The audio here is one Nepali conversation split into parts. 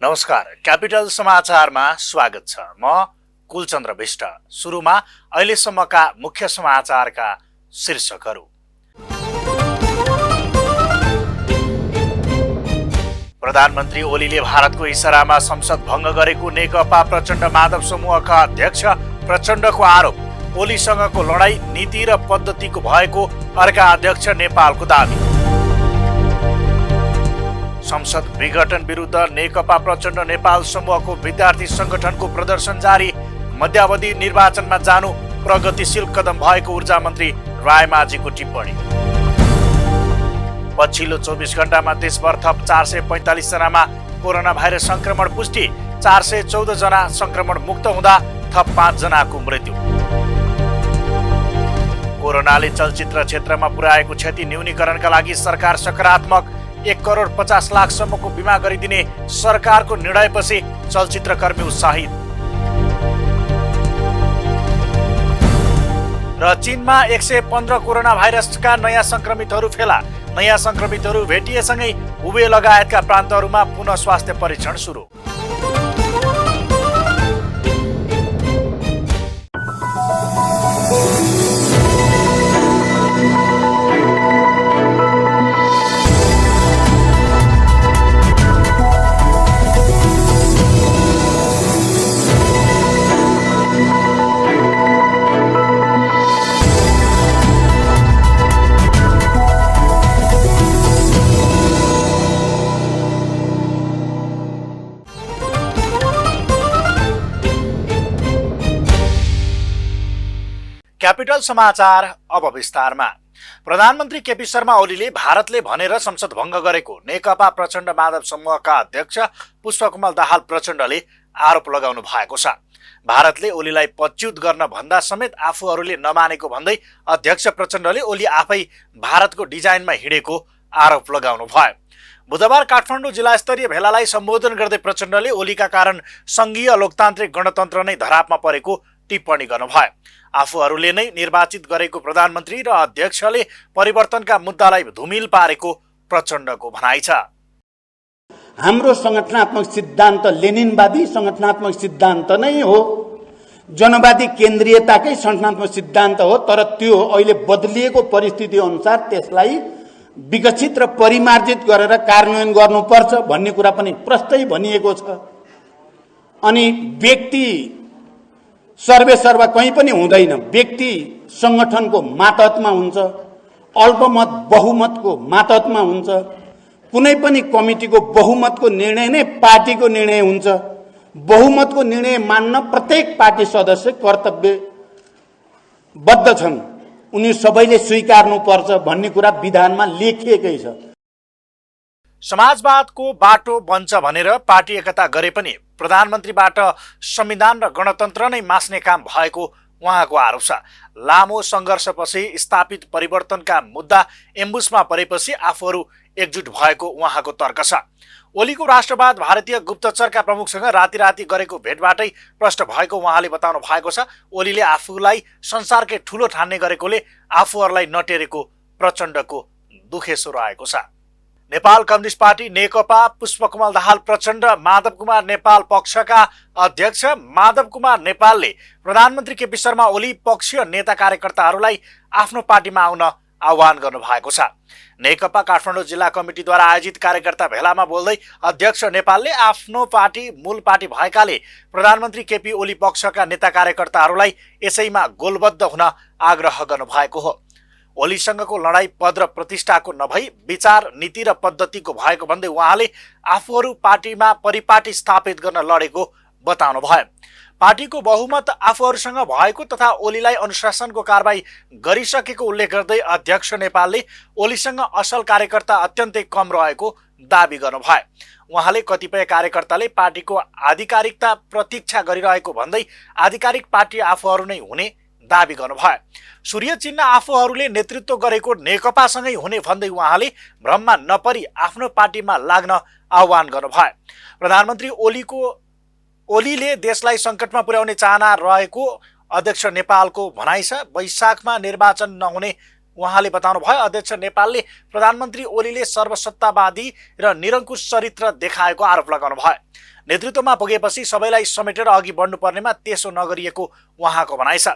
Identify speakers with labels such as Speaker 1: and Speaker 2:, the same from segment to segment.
Speaker 1: नमस्कार, क्यापिटल समाचारमा स्वागत छ। म कुलचन्द्र विष्ट। सुरुमा अहिलेसम्मका मुख्य समाचारका शीर्षकहरू। प्रधानमन्त्री ओलीले भारतको इसारामा संसद भङ्ग गरेको नेकपा प्रचण्ड माधव समूहका अध्यक्ष प्रचण्डको आरोप। ओलीसँगको लडाईँ नीति र पद्धतिको भएको अर्का अध्यक्ष नेपालको दाबी। संसद विघटन विरुद्ध नेकपा प्रचण्ड नेपाल समूहको विद्यार्थी संगठनको प्रदर्शन जारी। मध्यावधि निर्वाचनमा जानु प्रगतिशील कदम भएको ऊर्जा मन्त्री रायमाझीको टिप्पणी। पछिल्लो 24 घण्टामा देशभर थप 445 जनामा कोरोना भाइरस संक्रमण पुष्टि। 414 जना संक्रमण मुक्त हुँदा थप 5 जनाको मृत्यु। कोरोनाले चलचित्र क्षेत्रमा पुर्याएको क्षति न्यूनीकरणका लागि सरकार सकारात्मक। 1,50,00,000 बिमा गरिदिने सरकारको निर्णयपछि चलचित्रकर्मी उत्साहित। र चीनमा 115 कोरोना भाइरसका नयाँ संक्रमितहरू फेला। नयाँ संक्रमितहरू भेटिएसँगै हुबे लगायतका प्रान्तहरूमा पुनः स्वास्थ्य परीक्षण सुरु। क्यापिटल समाचार अब विस्तारमा। प्रधानमन्त्री केपी शर्मा ओलीले भारतले भनेर संसद भङ्ग गरेको नेकपा प्रचण्ड माधव समूहका अध्यक्ष पुष्पकमल दाहाल प्रचण्डले आरोप लगाउनु भएको छ। भारतले ओलीलाई पदच्युत गर्न भन्दा समेत आफूहरूले नमानेको भन्दै अध्यक्ष प्रचण्डले ओली आफै भारतको डिजाइनमा हिँडेको आरोप लगाउनु भयो। बुधबार काठमाडौँ जिल्ला स्तरीय भेलालाई सम्बोधन गर्दै प्रचण्डले ओलीका कारण संघीय लोकतान्त्रिक गणतन्त्र नै धरापमा परेको टिप्पणी गर्नुभयो। आफूहरूले नै निर्वाचित गरेको प्रधानमन्त्री र अध्यक्षले परिवर्तनका मुद्दालाई धुमिल पारेको प्रचण्डको भनाइ छ।
Speaker 2: हाम्रो संगठनात्मक सिद्धान्त लेनिनवादी संगठनात्मक सिद्धान्त नै हो, जनवादी केन्द्रीयताकै संगठनात्मक सिद्धान्त हो। तर त्यो अहिले बदलिएको परिस्थिति अनुसार त्यसलाई विकसित र परिमार्जित गरेर कार्यान्वयन गर्नुपर्छ भन्ने कुरा पनि प्रष्टै भनिएको छ। अनि व्यक्ति सर्वेसर्वा कहीँ पनि हुँदैन। व्यक्ति संगठनको मातहतमा हुन्छ, अल्पमत बहुमतको मातहतमा हुन्छ। कुनै पनि कमिटीको बहुमतको निर्णय नै पार्टीको निर्णय हुन्छ। बहुमतको निर्णय मान्न प्रत्येक पार्टी सदस्य कर्तव्यबद्ध छन्। उनी सबैले स्वीकार्नुपर्छ भन्ने कुरा विधानमा लेखिएकै छ।
Speaker 1: समाजवादको बाटो बन्छ भनेर पार्टी एकता गरे पनि प्रधानमन्त्रीबाट संविधान र गणतन्त्र नै मास्ने काम भएको उहाँको आरोप छ। लामो सङ्घर्षपछि स्थापित परिवर्तनका मुद्दा एम्बुसमा परेपछि आफूहरू एकजुट भएको उहाँको तर्क छ। ओलीको राष्ट्रवाद भारतीय गुप्तचरका प्रमुखसँग राति राति गरेको भेटबाटै प्रष्ट भएको उहाँले बताउनु भएको छ। ओलीले आफूलाई संसारकै ठुलो ठान्ने गरेकोले आफूहरूलाई नटेरेको प्रचण्डको दुखेसो रहेको छ। नेपाल कम्युनिस्ट पार्टी नेकपा पुष्पकमल दाहाल प्रचण्ड माधव कुमार नेपाल पक्षका अध्यक्ष माधव कुमार नेपालले प्रधानमन्त्री केपी शर्मा ओली पक्षीय नेता कार्यकर्ताहरूलाई आफ्नो पार्टीमा आउन आह्वान गर्नु भएको छ। नेकपा काठमाडौँ जिल्ला कमिटीद्वारा आयोजित कार्यकर्ता भेलामा बोल्दै अध्यक्ष नेपालले आफ्नो पार्टी मूल पार्टी भएकाले प्रधानमन्त्री केपी ओली पक्षका नेता कार्यकर्ताहरूलाई यसैमा गोलबद्ध हुन आग्रह गर्नु भएको हो। ओलीसँगको लडाईँ पद र प्रतिष्ठाको नभई विचार नीति र पद्धतिको भएको भन्दै उहाँले आफूहरू पार्टीमा परिपाटी स्थापित गर्न लडेको बताउनु भयो। पार्टीको बहुमत आफूहरूसँग भएको तथा ओलीलाई अनुशासनको कारबाही गरिसकेको उल्लेख गर्दै अध्यक्ष नेपालले ओलीसँग असल कार्यकर्ता अत्यन्तै कम रहेको दाबी गर्नुभयो। उहाँले कतिपय कार्यकर्ताले पार्टीको आधिकारिकता प्रतीक्षा गरिरहेको भन्दै आधिकारिक पार्टी आफूहरू नै हुने दाबी गर्नुभयो। सूर्य चिन्ह आफूहरूले नेतृत्व गरेको नेकपासँगै हुने भन्दै उहाँले भ्रममा नपरी आफ्नो पार्टीमा लाग्न आह्वान गर्नुभयो। प्रधानमन्त्री ओलीले देशलाई सङ्कटमा पुर्याउने चाहना रहेको अध्यक्ष नेपालको भनाइ छ। वैशाखमा निर्वाचन नहुने उहाँले बताउनु भयो। अध्यक्ष नेपालले प्रधानमन्त्री ओलीले सर्वसत्तावादी र निरङ्कुश चरित्र देखाएको आरोप लगाउनु भयो। नेतृत्वमा पुगेपछि सबैलाई समेटेर अघि बढ्नुपर्नेमा त्यसो नगरिएको उहाँको भनाइ छ।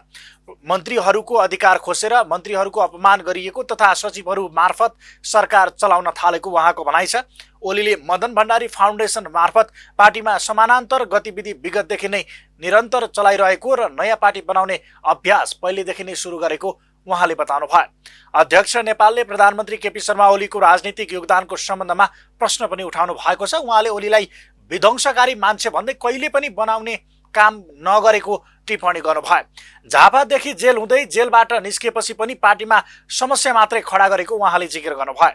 Speaker 1: मन्त्रीहरूको अधिकार खोसेर मन्त्रीहरूको अपमान गरिएको तथा सचिवहरू मार्फत सरकार चलाउन थालेको उहाँको भनाइ छ। ओलीले मदन भण्डारी फाउन्डेसन मार्फत पार्टीमा समानान्तर गतिविधि विगतदेखि नै निरन्तर चलाइरहेको र नयाँ पार्टी बनाउने अभ्यास पहिलेदेखि नै सुरु गरेको उहाँले बताउनु भयो। अध्यक्ष नेपालले प्रधानमन्त्री केपी शर्मा ओलीको राजनीतिक योगदानको सम्बन्धमा प्रश्न पनि उठाउनु भएको छ। उहाँले ओलीलाई विध्वंसकारी मान्छे भन्दै कहिले पनि बनाउने काम नगरेको टिप्पणी गर्नुभयो। झापादेखि जेल हुँदै जेलबाट निस्किएपछि पनि पार्टीमा समस्या मात्रै खडा गरेको उहाँले जिकिर गर्नुभयो।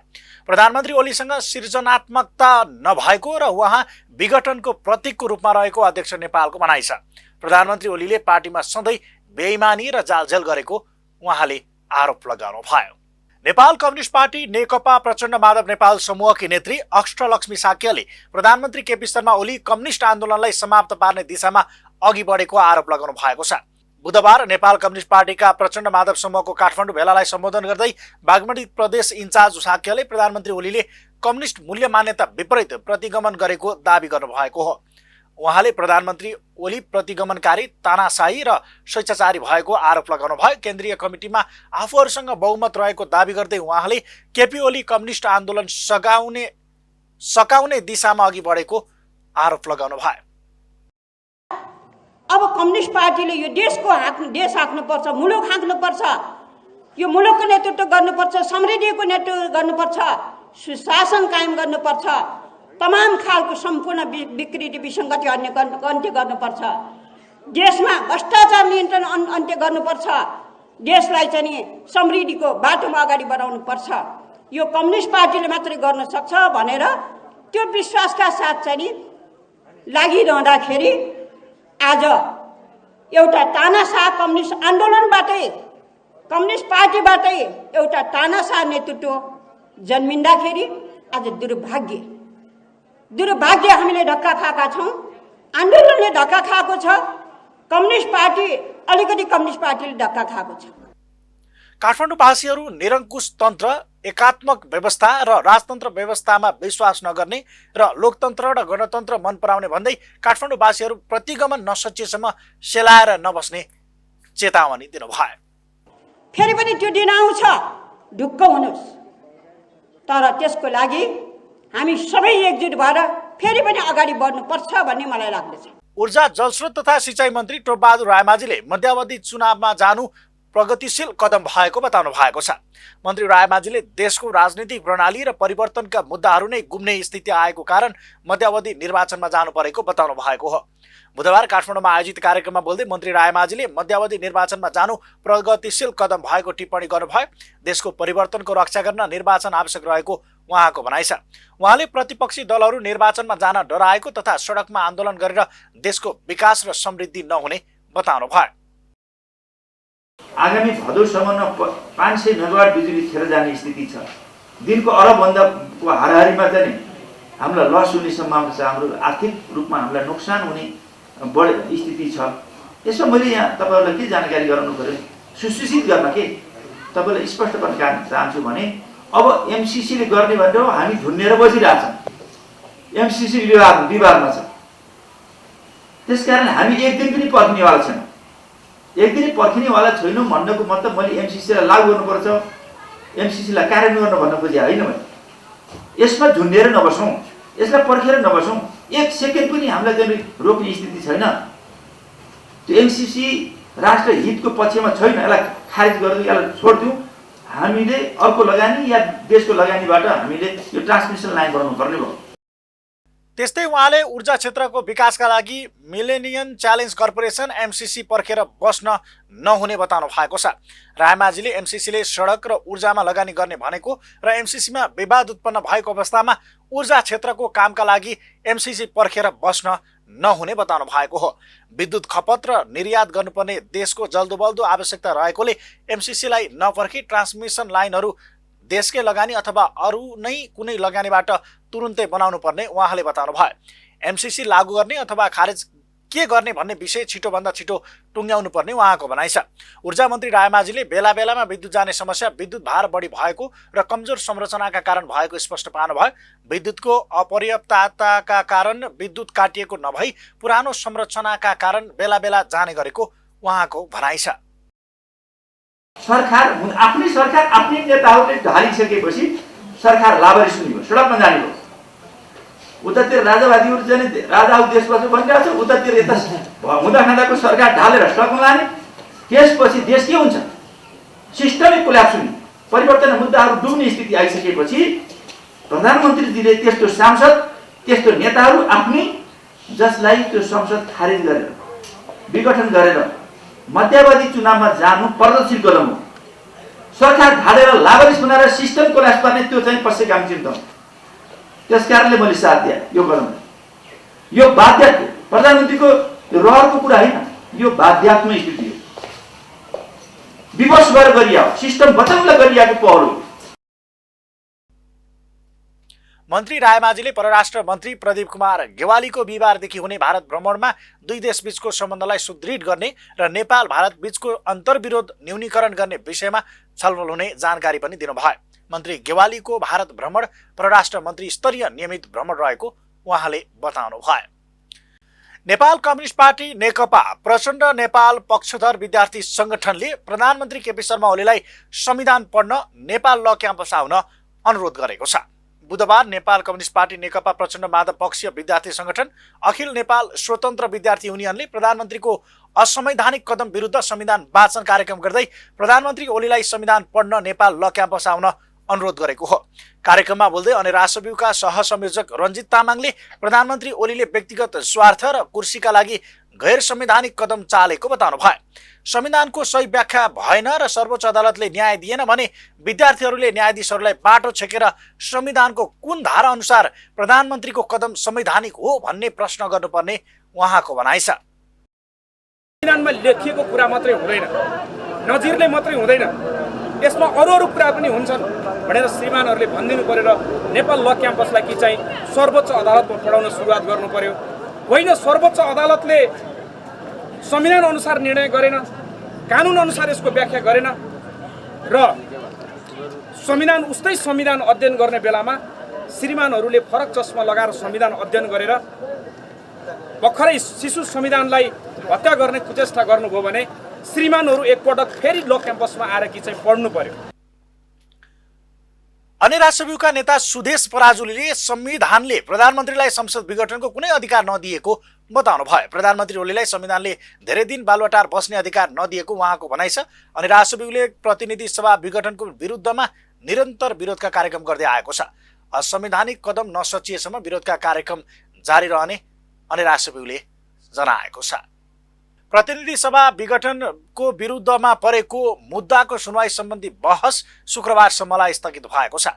Speaker 1: प्रधानमन्त्री ओलीसँग सृजनात्मकता नभएको र उहाँ विघटनको प्रतीकको रूपमा रहेको अध्यक्ष नेपालको भनाइ छ। प्रधानमन्त्री ओलीले पार्टीमा सधैँ बेइमानी र जालझेल गरेको उहाँले आरोप लगाउनु भयो। नेपाल कम्युनिस्ट पार्टी नेकपा प्रचण्ड माधव नेपाल समूहकी नेत्री अष्टलक्ष्मी साक्यले प्रधानमन्त्री केपी शर्मा ओली कम्युनिस्ट आन्दोलनलाई समाप्त पार्ने दिशामा अघि बढेको आरोप लगाउनु भएको छ। बुधबार नेपाल कम्युनिस्ट पार्टीका प्रचण्ड माधव समूहको काठमाडौँ भेलालाई सम्बोधन गर्दै बागमती प्रदेश इन्चार्ज साक्यले प्रधानमन्त्री ओलीले कम्युनिस्ट मूल्य मान्यता विपरीत प्रतिगमन गरेको दावी गर्नुभएको हो। उहाँले प्रधानमन्त्री ओली प्रतिगमनकारी, तानाशाही र स्वेच्छाचारी भएको आरोप लगाउनु भयो। केन्द्रीय कमिटीमा आफूहरूसँग बहुमत रहेको दावी गर्दै उहाँले केपी ओली कम्युनिस्ट आन्दोलन सकाउने दिशामा अघि बढेको आरोप लगाउनु भयो।
Speaker 3: अब कम्युनिस्ट पार्टीले यो देश हाँक्नुपर्छ, मुलुक हाँक्नुपर्छ, यो मुलुकको नेतृत्व गर्नुपर्छ, समृद्धिको नेतृत्व गर्नुपर्छ, सुशासन कायम गर्नुपर्छ, तमाम खालको सम्पूर्ण विकृति विसङ्गति अन्त्य गर्नुपर्छ, देशमा भ्रष्टाचार नियन्त्रण अन्त्य गर्नुपर्छ, देशलाई चाहिँ समृद्धिको बाटोमा अगाडि बढाउनुपर्छ। यो कम्युनिस्ट पार्टीले मात्रै गर्न सक्छ भनेर त्यो विश्वासका साथ चाहिँ लागिरहँदाखेरि आज एउटा तानाशाह कम्युनिस्ट आन्दोलनबाटै, कम्युनिस्ट पार्टीबाटै एउटा तानाशाह नेतृत्व जन्मिँदाखेरि आज दुर्भाग्य हामीले धक्का खाएका छौँ। आन्दोलनले धक्का खाएको छ, कम्युनिस्ट पार्टीले धक्का खाएको छ।
Speaker 1: काठमाडौँवासीहरू निरङ्कुश तन्त्र, एकात्मक व्यवस्था र राजतन्त्र व्यवस्थामा विश्वास नगर्ने र लोकतन्त्र र गणतन्त्र मन पराउने भन्दै काठमाडौँवासीहरू प्रतिगमन नसचिएसम्म सेलाएर नबस्ने चेतावनी दिनुभयो।
Speaker 3: फेरि पनि त्यो दिन आउँछ, ढुक्क हुनुहोस्, तर त्यसको लागि हामी सबै एकजुट भएर फेरि पनि अगाडि बढ्नुपर्छ भन्ने मलाई लाग्दछ।
Speaker 1: ऊर्जा, जलस्रोत तथा सिंचाई मन्त्री टोपबहादुर रायमाझीले मध्यावधि चुनावमा जानु प्रगतिशील कदम भएको बताउनु भएको छ। मन्त्री रायमाझीले देशको राजनीतिक प्रणाली र परिवर्तनका मुद्दाहरू नै गुम्ने स्थिति आएको कारण मध्यावधि निर्वाचनमा जानु परेको बताउनु भएको हो। बुधबार काठमाडौँमा आयोजित कार्यक्रममा बोल्दै मन्त्री रायमाझीले मध्यावधि निर्वाचनमा जानु प्रगतिशील कदम भएको टिप्पणी गर्नुभयो। देशको परिवर्तनको रक्षा गर्न निर्वाचन आवश्यक रहेको उहाँको भनाइ छ। उहाँले प्रतिपक्षी दलहरू निर्वाचनमा जान डराएको तथा सडकमा आन्दोलन गरेर देशको विकास र समृद्धि नहुने बताउनु भयो।
Speaker 4: आगामी भदौसम्म 500 मेगावाट बिजुली खेर जाने स्थिति छ। दिनको अरबभन्दाको हाराहारीमा चाहिँ हामीलाई लस हुने सम्भावना छ, हाम्रो आर्थिक रूपमा हामीलाई नोक्सान हुने बढी स्थिति छ। यसमा मैले यहाँ तपाईँहरूलाई के जानकारी गराउनु पर्यो, सुसूचित गर्न के तपाईँलाई स्पष्ट गर्न चाहन्छु भने अब एमसिसीले गर्ने भनेर हामी झुन्डेर बसिरहेछौँ। एमसिसी विवादमा छ, त्यसकारण हामी एक दिन पनि पर्खिनेवाला छैनौँ। एक दिन पर्खिनेवाला छैनौँ भन्नको मतलब मैले एमसिसीलाई लागू गर्नुपर्छ, एमसिसीलाई कार्यान्वयन गर्न भन्न खोजेँ होइन। मैले यसमा झुन्डेर नबसौँ, यसलाई पर्खेर नबसौँ, एक सेकेन्ड पनि हामीलाई चाहिँ रोक्ने स्थिति छैन। त्यो एमसिसी राष्ट्र हितको पक्षमा छैन, यसलाई खारिज गरिदिउँ, यसलाई छोडिदिउँ। हामीले अर्को लगानी या देशको लगानीबाट हामीले यो ट्रान्समिसन लाइन बनाउनु पर्ने भयो।
Speaker 1: त्यस्तै उहाँले ऊर्जा क्षेत्रको विकासका लागि मिलेनियम च्यालेन्ज कर्पोरेसन एमसिसी पर्खेर बस्न नहुने बताउनु भएको छ। रायमाझीले एमसिसीले सडक र ऊर्जामा लगानी गर्ने भनेको र एमसिसीमा विवाद उत्पन्न भएको अवस्थामा ऊर्जा क्षेत्रको कामका लागि एमसिसी पर्खेर बस्न नहुने बताउनु भएको हो। विद्युत खपत र निर्यात गर्नुपर्ने देशको जल्दोबल्दो आवश्यकता रहेकोले एमसिसीलाई नपर्खी ट्रान्समिसन लाइनहरू देशकै लगानी अथवा अरू नै कुनै लगानीबाट तुरुन्तै बनाउनु पर्ने उहाँले बताउनु भयो। एमसिसी लागू गर्ने अथवा खारेज के गर्ने भन्ने विषय छिटोभन्दा छिटो टुङ्ग्याउनु पर्ने उहाँको भनाइ छ। ऊर्जा मन्त्री रायमाझीले बेला बेलामा विद्युत जाने समस्या विद्युत भार बढी भएको र कमजोर संरचनाका कारण भएको स्पष्ट पार्नुभयो। विद्युतको अपर्याप्तताका कारण विद्युत काटिएको नभई पुरानो संरचनाका कारण बेला बेला जाने गरेको उहाँको भनाइ छ।
Speaker 4: सरकार आफ्नै सरकार आफ्नै नेताहरूले ढालिसकेपछि सरकार लावारिस हुने भयो, सडकमा जाने भयो। उतातिर राजावादीहरू चाहिँ राजा देश बस्यो भनिरहेको छ, उतातिर यता हुँदा खाँदाको सरकार ढालेर सडकमा लाने। त्यसपछि देश के हुन्छ? सिस्टमै कोल्याप्स हुने, परिवर्तन मुद्दाहरू डुब्ने स्थिति आइसकेपछि प्रधानमन्त्रीजीले त्यस्तो सांसद त्यस्तो नेताहरू आफ्नै जसलाई त्यो संसद खारेज गरेर विघटन गरेर मध्यावधि चुनावमा जानु प्रदर्शित गराउनु, सरकार ढालेर लावारिस बनाएर सिस्टम कोल्याप्स गर्ने त्यो चाहिँ पश्चिम काम चिन्ता हो। त्यस कारणले मैले साथ दिएँ यो गराउनु। यो बाध्य प्रधानमन्त्रीको रहरको कुरा होइन, यो बाध्यात्मक स्थिति हो। विवश भएर गरिएको सिस्टम बचाउनलाई गरिएको पहल हो।
Speaker 1: मन्त्री रायमाझीले परराष्ट्र मन्त्री प्रदीप कुमार गेवालीको बिहिबारदेखि हुने भारत भ्रमणमा दुई देशबीचको सम्बन्धलाई सुदृढ गर्ने र नेपाल भारत बीचको अन्तर्विरोध न्यूनीकरण गर्ने विषयमा छलफल हुने जानकारी पनि दिनुभयो। मन्त्री गेवालीको भारत भ्रमण परराष्ट्र मन्त्री स्तरीय नियमित भ्रमण रहेको उहाँले बताउनु भयो। नेपाल कम्युनिस्ट पार्टी नेकपा प्रचण्ड नेपाल पक्षधर विद्यार्थी संगठनले प्रधानमन्त्री केपी शर्मा ओलीलाई संविधान पढ्न नेपाल ल क्याम्पस आउन अनुरोध गरेको छ। बुधबार नेपाल कम्युनिस्ट पार्टी नेकपा प्रचण्ड माधव पक्षीय विद्यार्थी संगठन अखिल नेपाल स्वतन्त्र विद्यार्थी युनियनले प्रधानमन्त्रीको असंवैधानिक कदम विरुद्ध संविधान वाचन कार्यक्रम गर्दै प्रधानमन्त्री ओलीलाई संविधान पढ्न नेपाल ल क्याम्पस आउन अनुरोध गरेको हो। कार्यक्रममा बोल्दै अनेरासब्युका सहसंयोजक रञ्जित तामाङले प्रधानमन्त्री ओलीले व्यक्तिगत स्वार्थ र कुर्सीका लागि गैर संवैधानिक कदम चालेको बताउनु भयो। संविधानको सही व्याख्या भएन र सर्वोच्च अदालतले न्याय दिएन भने विद्यार्थीहरूले न्यायाधीशहरूलाई बाटो छेकेर संविधानको कुन धारा अनुसार प्रधानमन्त्रीको कदम संवैधानिक हो भन्ने प्रश्न गर्नुपर्ने उहाँको भनाइ छ।
Speaker 5: संविधानमा लेखिएको कुरा मात्रै हुँदैन, नजिरले मात्रै हुँदैन, यसमा अरू कुरा पनि हुन्छन् भनेर श्रीमानहरूले भनिदिनु पर्यो र नेपाल ल क्याम्पसलाई कि चाहिँ सर्वोच्च अदालतमा पढाउन सुरुवात गर्नु पर्यो। होइन, सर्वोच्च अदालतले संविधान अनुसार निर्णय गरेन, कानुन अनुसार यसको व्याख्या गरेन र संविधान उस्तै संविधान अध्ययन गर्ने बेलामा श्रीमानहरूले फरक चस्मा लगाएर संविधान अध्ययन गरेर भर्खरै शिशु संविधानलाई हत्या गर्ने कुचेष्टा गर्नुभयो भने श्रीमानहरू एकपटक फेरि ल क्याम्पसमा आएर कि चाहिँ पढ्नु पर्यो।
Speaker 1: अनेरासब्युका नेता सुदेश पराजुलीले संविधानले प्रधानमन्त्रीलाई संसद विघटनको कुनै अधिकार नदिएको बताउनु भयो। प्रधानमन्त्री ओलीलाई संविधानले धेरै दिन बालुवाटार बस्ने अधिकार नदिएको उहाँको भनाइ छ। अनेरासब्युले प्रतिनिधि सभा विघटनको विरुद्धमा निरन्तर विरोधका कार्यक्रम गर्दै आएको छ। असंवैधानिक कदम नसचिएसम्म विरोधका कार्यक्रम जारी रहने अनेरासब्युले जनाएको छ। प्रतिनिधि सभा विघटनको विरुद्धमा परेको मुद्दाको सुनवाई सम्बन्धी बहस शुक्रबारसम्मलाई स्थगित भएको छ।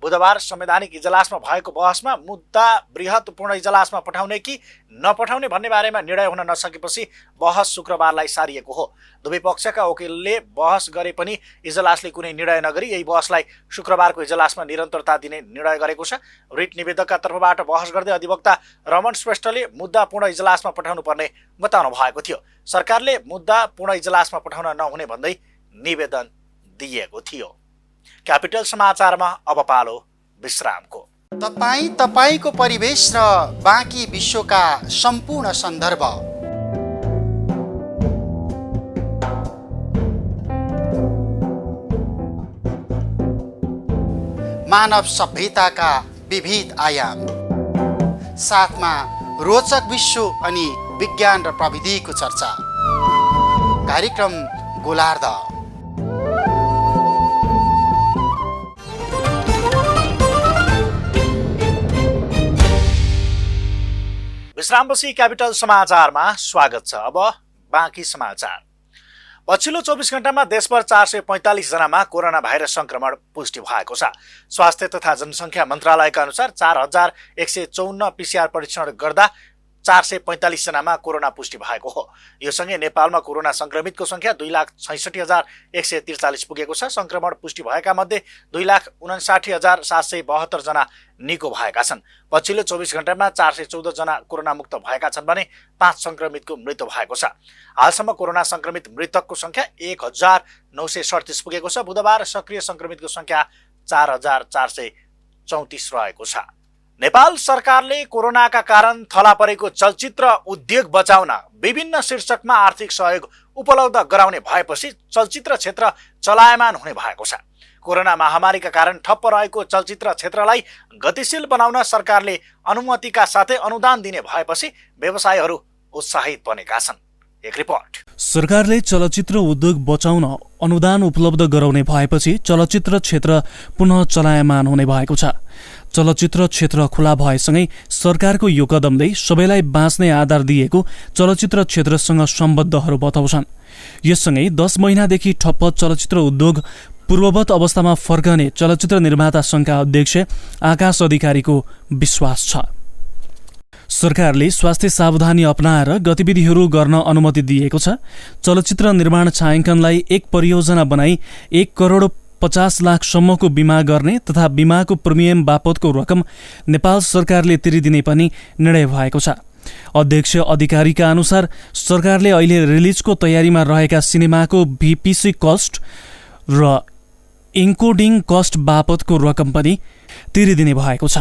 Speaker 1: बुधबार संवैधानिक इजलासमा भएको बहसमा मुद्दा बृहत पूर्ण इजलासमा पठाउने कि नपठाउने भन्ने बारेमा निर्णय हुन नसकेपछि बहस शुक्रबारलाई सारिएको हो। दुवै पक्षका वकिलले बहस गरे पनि इजलासले कुनै निर्णय नगरी यही बहसलाई शुक्रबारको इजलासमा निरन्तरता दिने निर्णय गरेको छ। रिट निवेदकका तर्फबाट बहस गर्दै अधिवक्ता रमण श्रेष्ठले मुद्दा पूर्ण इजलासमा पठाउनु पर्ने बताउनु भएको थियो। सरकारले मुद्दा पूर्ण इजलासमा पठाउन नहुने भन्दै निवेदन दिएको थियो। क्यापिटल समाचारमा अब पालो विश्रामको।
Speaker 6: तपाईको परिवेश र बाँकी विश्वका सम्पूर्ण सन्दर्भ मानव सभ्यताका विविध आयाम साथमा रोचक विश्व अनि विज्ञान र प्रविधिको चर्चा। कार्यक्रम गोलार्ध।
Speaker 1: विश्रामपछि क्यापिटल समाचारमा स्वागत छ। अब बाँकी समाचार। पछिल्लो 24 घण्टामा देशभर 445 जनामा कोरोना भाइरस संक्रमण पुष्टि भएको छ। स्वास्थ्य तथा जनसङ्ख्या मन्त्रालयका अनुसार 4154 पीसीआर परीक्षण गर्दा 445 जनामा कोरोना पुष्टि भएको हो। यो सँगै नेपालमा कोरोना संक्रमितको संख्या 2,66,143 पुगेको छ। संक्रमण पुष्टि भएका मध्ये 2,59,772 जना निको भएका छन्। पछिल्लो 24 घण्टामा 414 जना कोरोना मुक्त भएका छन् भने 5 संक्रमितको मृत्यु भएको छ। हालसम्म कोरोना संक्रमित मृतकको संख्या 1,937 पुगेको छ। बुधबार सक्रिय संक्रमितको संख्या 4,434 रहेको छ। नेपाल सरकारले कोरोनाका कारण थला परेको चलचित्र उद्योग बचाउन विभिन्न शीर्षकमा आर्थिक सहयोग उपलब्ध गराउने भएपछि चलचित्र क्षेत्र चलायमान हुने भएको छ। कोरोना महामारीका कारण ठप्प रहेको चलचित्र क्षेत्रलाई गतिशील बनाउन सरकारले अनुमतिका साथै अनुदान दिने भएपछि व्यवसायीहरू उत्साहित बनेका छन्। एक रिपोर्ट।
Speaker 7: सरकारले चलचित्र उद्योग बचाउन अनुदान उपलब्ध गराउने भएपछि चलचित्र क्षेत्र पुनः चलायमान हुने भएको छ। चलचित्र क्षेत्र खुला भएसँगै सरकारको यो कदमले सबैलाई बाँच्ने आधार दिएको चलचित्र क्षेत्रसँग सम्बद्धहरू बताउँछन्। यससँगै 10 महिनादेखि ठप्प चलचित्र उद्योग पूर्ववत अवस्थामा फर्कने चलचित्र निर्माता संघका अध्यक्ष आकाश अधिकारीको विश्वास छ। सरकारले स्वास्थ्य सावधानी अपनाएर गतिविधिहरू गर्न अनुमति दिएको छ। चलचित्र निर्माण छायाङ्कनलाई एक परियोजना बनाई 1,50,00,000 बिमा गर्ने तथा बिमाको प्रिमियम बापतको रकम नेपाल सरकारले तिरिदिने पनि निर्णय भएको छ। अध्यक्ष अधिकारीका अनुसार सरकारले अहिले रिलिजको तयारीमा रहेका सिनेमाको VPC कस्ट र इन्कोडिङ कस्ट बापतको रकम पनि तिरिदिने भएको छ।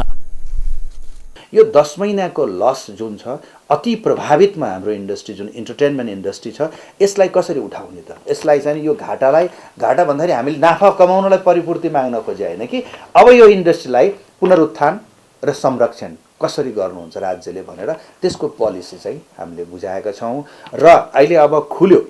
Speaker 8: यो 10 महिनाको लस जुन छ अति प्रभावितमा हाम्रो इन्डस्ट्री जुन इन्टरटेनमेन्ट इन्डस्ट्री छ यसलाई कसरी उठाउने त? यसलाई चाहिँ यो घाटा भन्दाखेरि हामीले नाफा कमाउनलाई परिपूर्ति माग्न खोजे होइन कि अब यो इन्डस्ट्रीलाई पुनरुत्थान र संरक्षण कसरी गर्नुहुन्छ राज्यले भनेर त्यसको पोलिसी चाहिँ हामीले बुझाएका छौँ। र अहिले अब खुल्यो,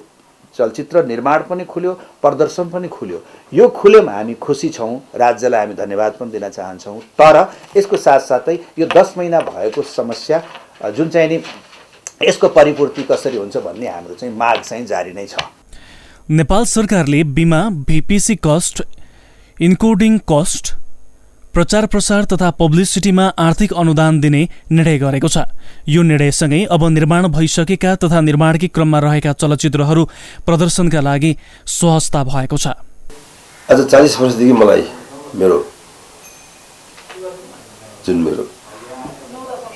Speaker 8: चलचित्र निर्माण पनि खुल्यो, प्रदर्शन पनि खुल्यो। यो खुलेमा हामी खुसी छौँ, राज्यलाई हामी धन्यवाद पनि दिन चाहन्छौँ। तर यसको साथसाथै यो 10 महिना भएको समस्या जुन चाहिँ नि यसको परिपूर्ति कसरी हुन्छ भन्ने हाम्रो चाहिँ माग चाहिँ जारी नै छ।
Speaker 7: नेपाल सरकारले बिमा, VPC कस्ट, इन्कोडिङ कस्ट, प्रचार प्रसार तथा पब्लिसिटीमा आर्थिक अनुदान दिने निर्णय गरेको छ। यो निर्णयसँगै अब निर्माण भइसकेका तथा निर्माणकै क्रममा रहेका चलचित्रहरू प्रदर्शनका लागि सहजता भएको छ।
Speaker 9: आज 40 वर्षदेखि मलाई मेरो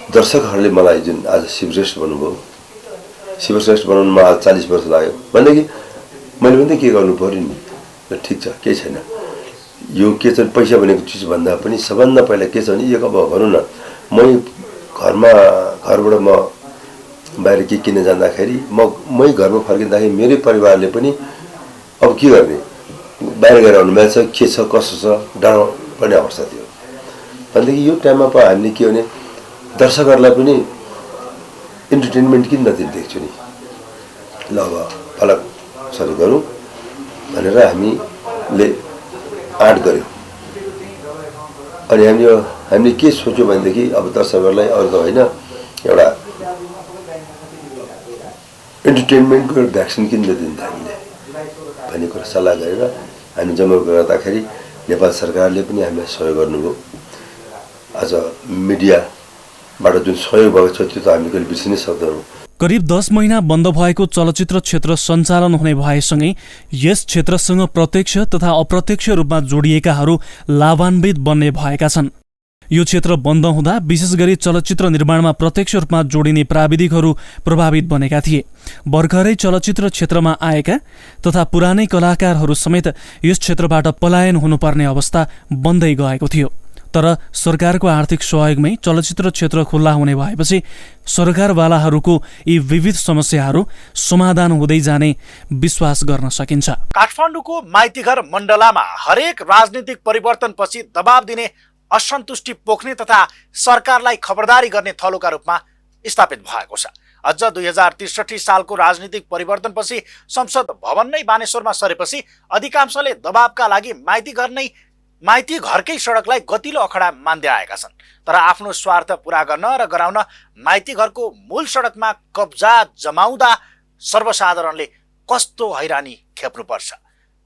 Speaker 9: दर्शकहरूले मलाई जुन आज शिवश्रेष्ठ भन्नुभयो, शिवश्रेष्ठ बनाउनुमा आज 40 वर्ष लाग्यो भनेदेखि मैले पनि के गर्नु पर्यो नि? ठिक छ, केही छैन। यो के छ, पैसा भनेको चिजभन्दा पनि सबभन्दा पहिला के छ भने यो अब भनौँ न, घरबाट म बाहिर के किन्न जाँदाखेरि मै घरमा फर्किँदाखेरि मेरै परिवारले पनि अब के गर्ने, बाहिर गएर आउनु मिल्छ, के छ कसो छ डाँडो पर्ने अवस्था थियो। भनेदेखि यो टाइममा पो हामीले के भने दर्शकहरूलाई पनि इन्टरटेनमेन्ट किन नदिनु देख्छु नि, ल अब फलक सरी गरौँ भनेर हामीले आँट गऱ्यौँ। अनि हामीले के सोच्यौँ भनेदेखि अब दर्शकहरूलाई अरू त होइन, एउटा इन्टरटेनमेन्टको भ्याक्सिन किन नदिनु त हामीले भन्ने कुरा सल्लाह गरेर हामी जम्मा गर्दाखेरि नेपाल सरकारले पनि हामीलाई सहयोग गर्नुभयो। आज मिडियाबाट जुन सहयोग भएको छ त्यो त हामीले कहिले बिर्सिनै सक्दैनौँ।
Speaker 7: करिब 10 महिना बन्द भएको चलचित्र क्षेत्र सञ्चालन हुने भएसँगै यस क्षेत्रसँग प्रत्यक्ष तथा अप्रत्यक्ष रूपमा जोडिएकाहरू लाभान्वित बन्ने भएका छन्। यो क्षेत्र बन्द हुँदा विशेष गरी चलचित्र निर्माणमा प्रत्यक्ष रूपमा जोडिने प्राविधिकहरू प्रभावित बनेका थिए। भर्खरै चलचित्र क्षेत्रमा आएका तथा पुरानै कलाकारहरू समेत यस क्षेत्रबाट पलायन हुनुपर्ने अवस्था बन्दै गएको थियो। तर सरकारको आर्थिक सहयोगमै चलचित्र क्षेत्र खुल्ला हुने भएपछि सरकारवालाहरूको यी विविध समस्याहरू समाधान हुँदै जाने विश्वास गर्न सकिन्छ।
Speaker 1: काठमाडौँको माइतीघर मण्डलामा हरेक राजनीतिक परिवर्तनपछि दबाब दिने, असन्तुष्टि पोख्ने तथा सरकारलाई खबरदारी गर्ने थलोका रूपमा स्थापित भएको छ। अझ 2063 सालको राजनीतिक परिवर्तनपछि संसद भवन नै बानेश्वरमा सरेपछि अधिकांशले दबाबका लागि माइती घरकै सडकलाई गतिलो अखडा मान्दै आएका छन्। तर आफ्नो स्वार्थ पूरा गर्न र गराउन माइती घरको मूल सडकमा कब्जा जमाउँदा सर्वसाधारणले कस्तो हैरानी खेप्नुपर्छ,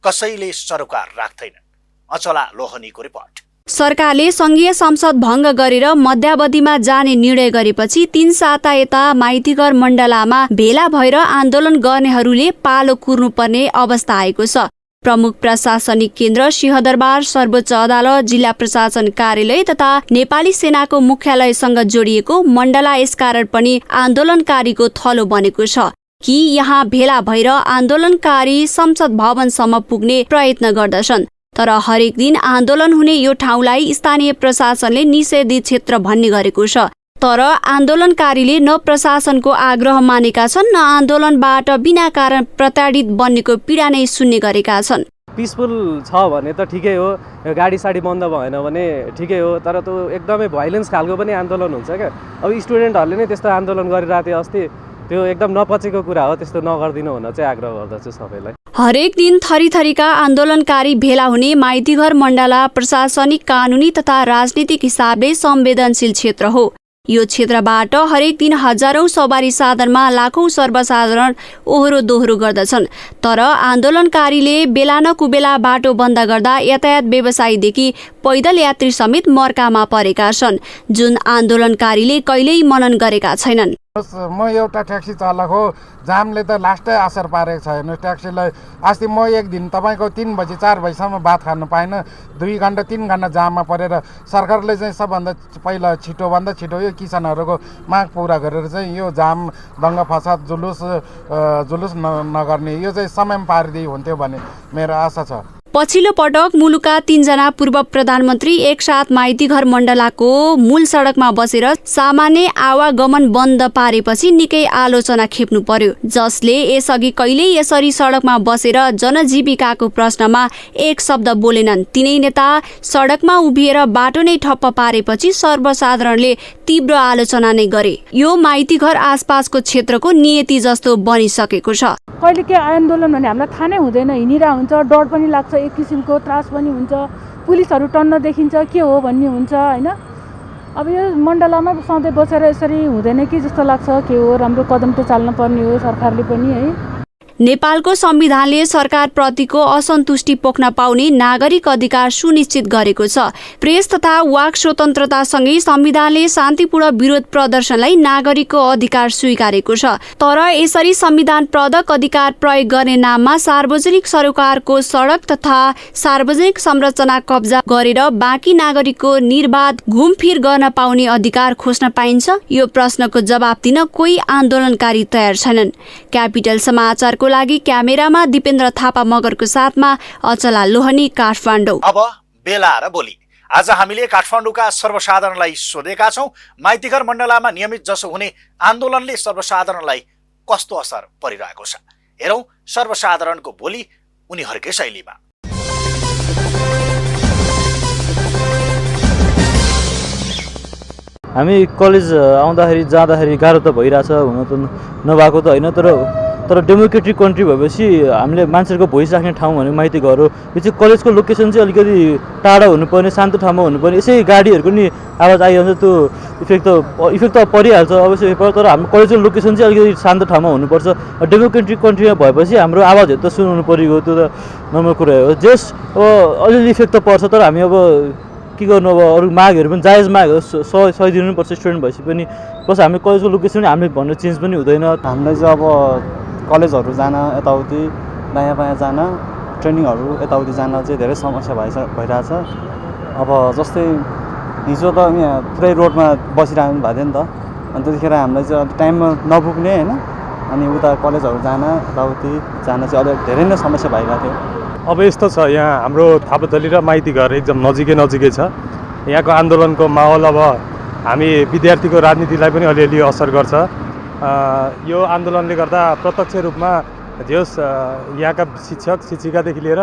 Speaker 1: कसैले सरोकार राख्दैनन्। अचला लोहनीको रिपोर्ट।
Speaker 10: सरकारले संघीय संसद भङ्ग गरेर मध्यावधिमा जाने निर्णय गरेपछि 3 साता यता माइतीघर मण्डलामा भेला भएर आन्दोलन गर्नेहरूले पालो कुर्नुपर्ने अवस्था आएको छ। प्रमुख प्रशासनिक केन्द्र सिंहदरबार, सर्वोच्च अदालत, जिल्ला प्रशासन कार्यालय तथा नेपाली सेनाको मुख्यालयसँग जोडिएको मण्डला यसकारण पनि आन्दोलनकारीको थलो बनेको छ कि यहाँ भेला भएर आन्दोलनकारी संसद भवनसम्म पुग्ने प्रयत्न गर्दछन्। तर हरेक दिन आन्दोलन हुने यो ठाउँलाई स्थानीय प्रशासनले निषेधित क्षेत्र भन्ने गरेको छ। तर आन्दोलनकारीले न प्रशासनको आग्रह मानेका छन्, न आन्दोलनबाट बिना कारण प्रताडित बन्नेको पीडा नै सुन्ने गरेका छन्।
Speaker 11: पिसफुल छ भने त ठिकै हो, गाडी साडी बन्द भएन भने ठिकै हो, तर त्यो एकदमै भाइलेन्स खालको पनि आन्दोलन हुन्छ क्या। अब स्टुडेन्टहरूले नै त्यस्तो आन्दोलन गरिरहेको थियो अस्ति, त्यो एकदम नपचेको कुरा हो। त्यस्तो नगरिदिनु हुन चाहिँ आग्रह गर्दछु सबैलाई।
Speaker 10: हरेक दिन थरीथरीका आन्दोलनकारी भेला हुने माइतीघर मण्डला प्रशासनिक, कानुनी तथा राजनीतिक हिसाबले संवेदनशील क्षेत्र हो। यो क्षेत्रबाट हरेक दिन हजारौं सवारी साधनमा लाखौं सर्वसाधारण ओहोरो दोहोरो गर्दछन्। तर आन्दोलनकारीले बेला न कुबेला बाटो बन्द गर्दा यातायात व्यवसायीदेखि पैदल यात्री समेत मर्कामा परेका छन्, जुन आन्दोलनकारीले कहिल्यै मनन गरेका छैनन्।
Speaker 12: म एउटा ट्याक्सी चालक हो, जामले त लास्टै असर पारेको छैन ट्याक्सीलाई। अस्ति म एक दिन तपाईँको 3 बजी 4 बजीसम्म भात खानु पाएन, 2 घन्टा 3 घन्टा जाममा परेर सरकारले चाहिँ सबभन्दा पहिला छिटोभन्दा छिटो यो किसानहरूको माग पुरा गरेर चाहिँ यो जाम, दङ्गा फसाद, जुलुस नगर्ने यो चाहिँ समयमा पारिदिए हुन्थ्यो भन्ने मेरो आशा छ।
Speaker 10: पछिल्लो पटक मुलुकका 3 जना पूर्व प्रधानमन्त्री एकसाथ माइतीघर मण्डलाको मूल सडकमा बसेर सामान्य आवागमन बन्द पारेपछि निकै आलोचना खेप्नु पर्यो, जसले यसअघि कहिल्यै यसरी सडकमा बसेर जनजीविकाको प्रश्नमा एक शब्द बोलेनन्। तिनै नेता सडकमा उभिएर बाटो नै ठप्प पारेपछि सर्वसाधारणले तीव्र आलोचना नै गरे। यो माइतीघर आसपासको क्षेत्रको नियति जस्तो बनिसकेको छ।
Speaker 13: कहिले के आन्दोलन भने हामीलाई थाहा नै हुँदैन, हिँडिरा हुन्छ, डर पनि लाग्छ, एक किसिमको त्रास पनि हुन्छ, पुलिसहरू टन्न देखिन्छ, के हो भन्ने हुन्छ हैन। अब यो मण्डलामा सधैँ बसेर यसरी हुँदैन कि जस्तो लाग्छ। के हो, राम्रो कदम त चाल्न पर्ने हो सरकारले पनि है।
Speaker 10: नेपालको संविधानले सरकारप्रतिको असन्तुष्टि पोख्न पाउने नागरिक अधिकार सुनिश्चित गरेको छ। प्रेस तथा वाक स्वतन्त्रतासँगै संविधानले शान्तिपूर्ण विरोध प्रदर्शनलाई नागरिकको अधिकार स्वीकारेको छ। तर यसरी संविधान प्रदत्त अधिकार प्रयोग गर्ने नाममा सार्वजनिक सरोकारको सडक तथा सार्वजनिक संरचना कब्जा गरेर बाँकी नागरिकको निर्बाध घुमफिर गर्न पाउने अधिकार खोज्न पाइन्छ? यो प्रश्नको जवाब दिन कोही आन्दोलनकारी तयार छैनन्। क्यापिटल समाचारको लागि क्यामेरामा दिपेन्द्र थापा मगरको साथमा अचला लोहनी, काठमाडौँ।
Speaker 1: अब बेला र बोली। आज हामीले काठमाडौँका सर्वसाधारणलाई सोधेका छौं, माइतीघर मण्डलामा नियमित जसो हुने आन्दोलनले सर्वसाधारणलाई कस्तो असर परिरहेको छ। हेरौं सर्वसाधारणको बोली उनीहरूकै शैलीमा।
Speaker 11: हामी कलेज आउँदाखेरि जाँदाखेरि गाह्रो त भइरहेछ, हुन त नभएको त होइन, तर डेमोक्रेटिक कन्ट्री भएपछि हामीले मान्छेहरूको भोइस राख्ने ठाउँ भने माइती घर हो। यो चाहिँ कलेजको लोकेसन चाहिँ अलिकति टाढा हुनुपर्ने, शान्त ठाउँमा हुनुपर्ने। यसै गाडीहरूको नि आवाज आइहाल्छ, त्यो इफेक्ट त परिहाल्छ अवश्य, तर हाम्रो कलेजको लोकेसन चाहिँ अलिकति शान्त ठाउँमा हुनुपर्छ। डेमोक्रेटिक कन्ट्रीमा भएपछि हाम्रो आवाजहरू त सुनाउनु परेको, त्यो त नर्मल कुरा हो। जस अब अलिअलि इफेक्ट त पर्छ, तर हामी अब के गर्नु, अब अरू मागहरू पनि जायज माग हो, सही दिनुपर्छ स्टुडेन्ट भएपछि पनि। प्लस हाम्रो कलेजको लोकेसन पनि हामीले भन्ने चेन्ज पनि हुँदैन।
Speaker 14: हामीलाई चाहिँ अब कलेजहरू जान, यताउति नयाँ बायाँ जान, ट्रेनिङहरू यताउति जान चाहिँ धेरै समस्या भइरहेछ। अब जस्तै हिजो त यहाँ पुरै रोडमा बसिरहनु भएको थियो नि त, अनि त्यतिखेर हामीलाई चाहिँ टाइममा नपुग्ने होइन, अनि उता कलेजहरू जान, यताउति जान चाहिँ अलिक धेरै नै समस्या भइरहेको थियो।
Speaker 15: अब यस्तो छ, यहाँ हाम्रो थापाथली र माइती घर एकदम नजिकै छ। यहाँको आन्दोलनको माहौल अब हामी विद्यार्थीको राजनीतिलाई पनि अलिअलि असर गर्छ। यो आन्दोलनले गर्दा प्रत्यक्ष रूपमा जस यहाँका शिक्षक शिक्षिकादेखि लिएर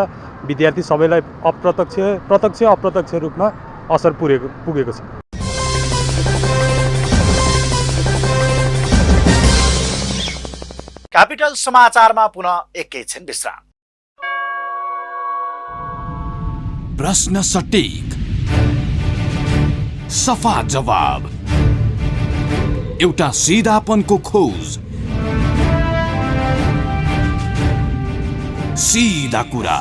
Speaker 15: विद्यार्थी सबैलाई प्रत्यक्ष अप्रत्यक्ष रूपमा असर पुगेको छ।
Speaker 1: क्यापिटल समाचारमा पुनः एकैछिन विश्राम।
Speaker 16: प्रश्न सटीक, सफा जवाब, एउटा सिधापनको खोज, सीधा कुरा।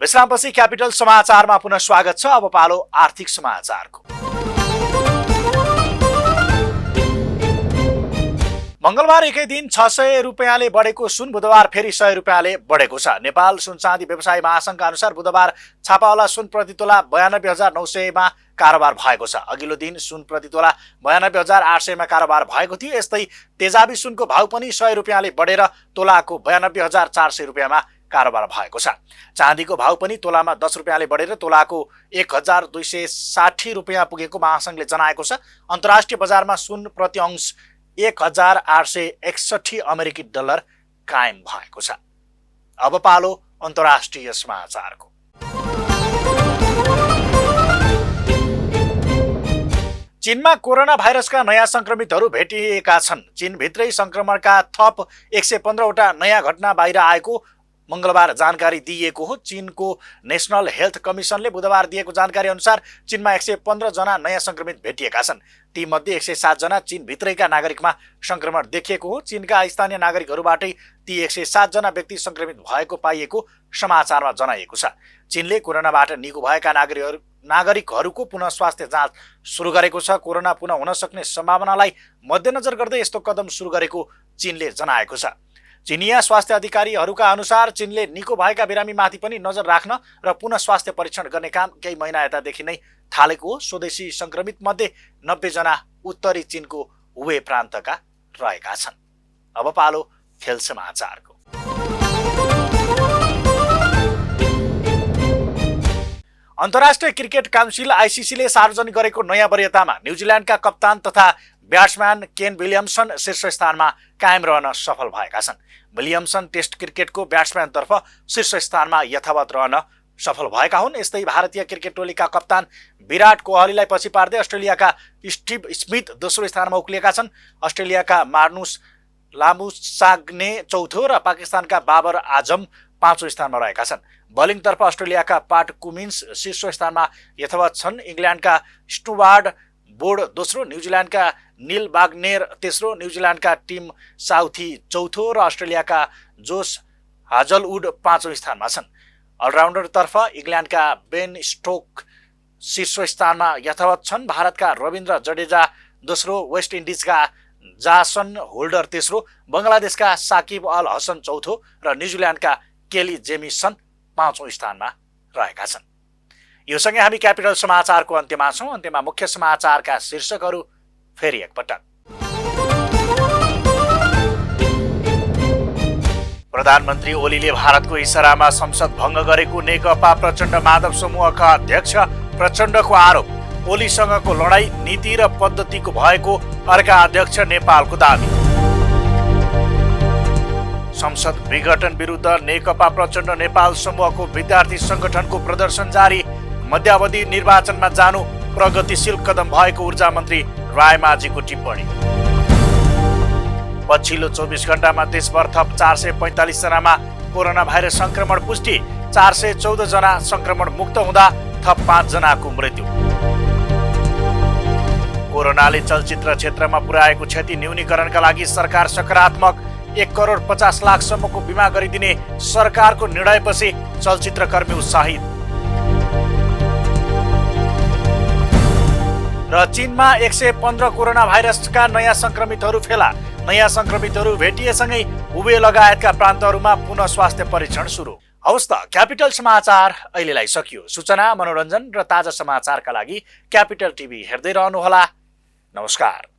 Speaker 1: विश्रामपछि क्यापिटल समाचारमा पुनः स्वागत छ। अब पालो आर्थिक समाचारको। मंगलबार एकै दिन 600 रुपियाँले बढेको सुन बुधबार फेरि 100 रुपियाँले बढेको छ। नेपाल सुन चाँदी व्यवसायी महासंघका अनुसार बुधबार छापावाला सुन प्रति तोला 92,900 मा कारोबार भएको छ। अघिल्लो दिन सुन प्रति तोला 92,800 मा कारोबार भएको थियो। यस्तै तेजाबी सुनको भाउ पनि 100 रुपियाँले बढेर तोलाको 92,400 रुपियाँमा कारोबार भएको छ। चाँदीको भाउ पनि तोलामा 10 रुपियाँले बढेर तोलाको 1,260 रुपियाँ पुगेको महासंघले जनाएको छ। अन्तर्राष्ट्रिय बजारमा सुन प्रति अंश 1,861 अमेरिकी डलर कायम भएको छ। अब पालो अन्तर्राष्ट्रिय समाचारको। चीनमा कोरोना भाइरसका नयाँ संक्रमितहरू भेटिएका छन्। चीनभित्रै संक्रमणका थप 115 वटा नयाँ घटना बाहिर आएको मंगलबार जानकारी दिइएको हो। चीनको नेशनल हेल्थ कमिसनले बुधबार दिएको जानकारी अनुसार चीनमा 115 जना नयाँ संक्रमित भेटिएका छन्। तीमध्ये 107 जना चीनभित्रैका नागरिकमा संक्रमण देखिएको हो। चीनका स्थानीय नागरिकहरूबाटै ती 107 जना व्यक्ति संक्रमित भएको पाइएको समाचारमा जनाइएको छ। चीनले कोरोनाबाट निको भएका नागरिकहरूको पुनः स्वास्थ्य जाँच सुरु गरेको छ। कोरोना पुनः हुन सक्ने सम्भावनालाई मध्यनजर गर्दै यस्तो कदम सुरु गरेको चीनले जनाएको छ। चीनिया स्वास्थ्य अधिकारीहरूका अनुसार चीनले निको भएका बिरामीमाथि पनि नजर राख्न र पुनः स्वास्थ्य परीक्षण गर्ने काम केही महिना यतादेखि नै थालेको हो। स्वदेशी संक्रमित मध्ये 90 जना उत्तरी चीनको हुबे प्रान्तका रहेका छन्। अब पालो खेल समाचारको। अन्तर्राष्ट्रिय क्रिकेट काउन्सिल आईसीसीले सार्वजनिक गरेको नयाँ वरियतामा न्युजिल्यान्डका कप्तान तथा ब्याट्सम्यान केन विलियमसन शीर्ष स्थानमा कायम रहन सफल भएका छन्। विलियमसन टेस्ट क्रिकेटको ब्याट्सम्यानतर्फ शीर्ष स्थानमा यथावत रहन सफल भएका हुन्। यस्तै भारतीय क्रिकेट टोलीका कप्तान विराट कोहलीलाई पछि पार्दै अस्ट्रेलियाका स्टिभ स्मिथ दोस्रो स्थानमा उक्लिएका छन्। अस्ट्रेलियाका मार्नुस लामुसाग्ने चौथो र पाकिस्तानका बाबर आजम पाँचौं स्थानमा रहेका छन्। बलिङतर्फ अस्ट्रेलियाका पाट कुमिन्स शीर्ष स्थानमा यथावत छन्। इङ्ल्यान्डका स्टुवार्ड बोर्ड दोस्रो, न्युजिल्यान्डका निल बाग्नेर तेस्रो, न्युजिल्यान्डका टिम साउथी चौथो र अस्ट्रेलियाका जोस हाजलवुड पाँचौं स्थानमा छन्। अलराउन्डरतर्फ इङ्ल्यान्डका बेन स्टोक शीर्ष स्थानमा यथावत छन्। भारतका रविन्द्र जडेजा दोस्रो, वेस्ट इन्डिजका जासन होल्डर तेस्रो, बङ्गलादेशका साकिब अल हसन चौथो र न्युजिल्यान्डका केली जेमिसन पाँचौं स्थानमा रहेका छन्। यो सँगै हामी क्यापिटल समाचारको अन्त्यमा छौँ। अन्त्यमा मुख्य समाचारका शीर्षकहरू फेरि एकपटक। प्रधानमन्त्री ओलीले भारतको इसारामा संसद भङ्ग गरेको नेकपा प्रचण्ड माधव समूहका अध्यक्ष प्रचण्डको आरोप। ओलीसँगको लडाईँ नीति र पद्धतिको भएको अर्का अध्यक्ष नेपालको दाबी। संसद विघटन विरुद्ध नेकपा प्रचण्ड नेपाल समूहको विद्यार्थी संगठनको प्रदर्शन जारी। मध्यावधि निर्वाचनमा जानु प्रगतिशील कदम भएको ऊर्जा मन्त्री रायमाझीको टिप्पणी। पछिल्लो 24 घण्टामा देशभर थप 445 जनामा कोरोना भाइरस संक्रमण पुष्टि। 414 जना संक्रमण मुक्त हुँदा थप 5 जनाको मृत्यु। कोरोनाले चलचित्र क्षेत्रमा पुर्याएको क्षति न्यूनीकरणका लागि सरकार सकारात्मक। 1,50,00,000 बिमा गरिदिने सरकारको निर्णयपछि चलचित्रकर्मी उत्साहित। र चीनमा 115 कोरोना भाइरसका नयाँ संक्रमितहरू फेला। नयाँ संक्रमितहरू भेटिएसँगै हुबे लगायतका प्रान्तहरूमा पुनः स्वास्थ्य परीक्षण सुरु। हवस् त, क्यापिटल समाचार अहिलेलाई सकियो। सूचना, मनोरञ्जन र ताजा समाचारका लागि क्यापिटल टिभी हेर्दै रहनुहोला। नमस्कार।